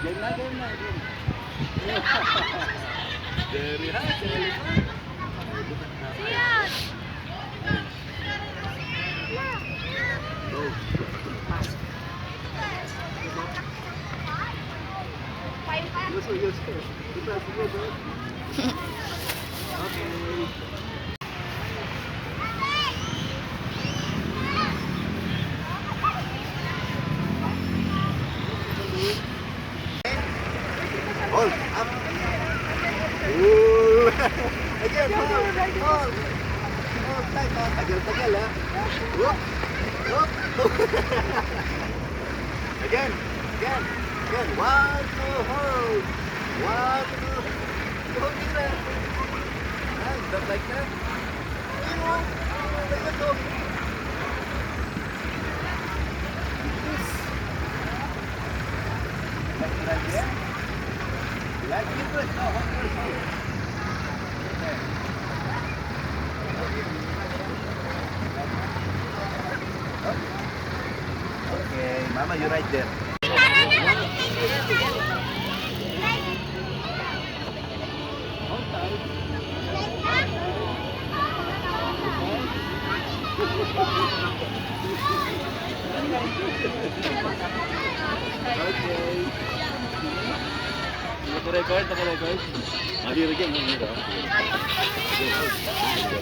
Game na, game na, game. Very high, very high. Yes, okay. Hold up. Ooh. Again, hold. Hold tight, hold. Tagal-tagal, ha. Whoop. Whoop. Again. Again. Again. One, two, hold. One, two. Hold it there. Nice. Just like that. Like that, go. Like that, yeah? Like it, no, hold it. Okay, Mama, you're right there. Okay. Naka-record. Mabiro dyan, mabiro.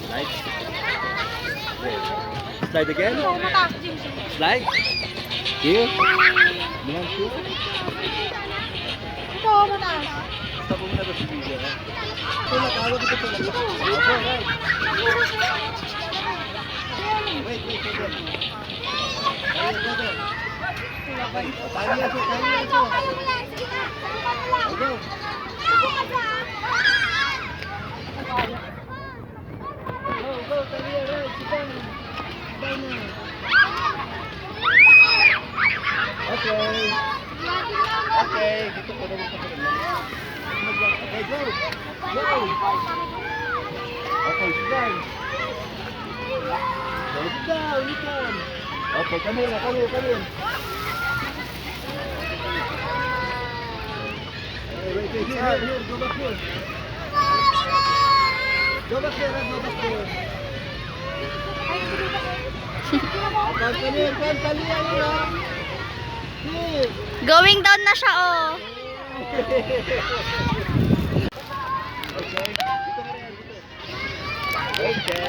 Slide. Slide again? Slide. Here. Bilang two. Ito, mataas. Stop mo muna ba si video, ha? Ito, nakawag ito talaga. Okay, right. Wait. Okay, tayo ito. Go. Go, Talia, right, sit down. Okay, dito ko naman sa kanila. Okay, go. Okay, sit down. Go, sit down, you can. Okay, come here. Wait, here, go back here. Go back here. Talia, here. Going down na siya, oh. Okay.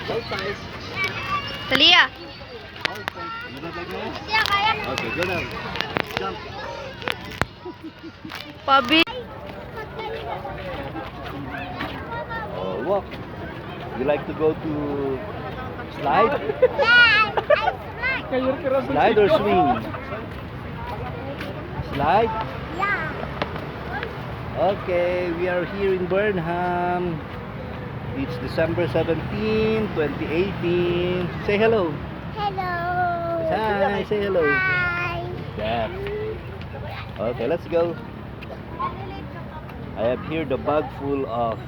Hold tight. Talia. Hold tight. You got like that? Siya, kaya. Okay, go down. Jump. Pabi. Walk. You like to go to slide? Slide or swing? Slide? Okay, we are here in Burnham. It's December 17, 2018. Say hello. Hello. Hi, say hello. Hi. Yeah. Okay, let's go. I have here the bag full of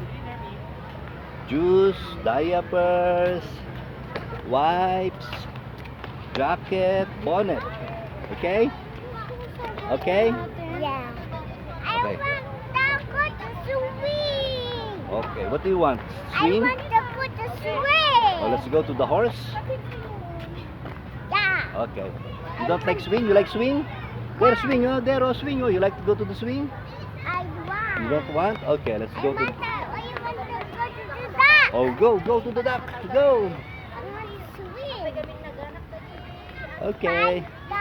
juice, diapers, wipes, jacket, bonnet. Okay? Okay? Yeah. Okay. I want to swing. Okay, what do you want? Swing? I want to put a swing. Oh, let's go to the horse. Yeah. Okay. You don't like swing? You like swing? There, swing, oh, there, oh, swing, oh. You like to go to the swing? I want. You don't want? Okay, let's go to... I want to go to the duck. Oh, go to the duck. Go. I want to swing. Okay. Da,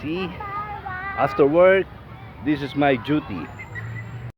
See? da, da. After work, this is my duty.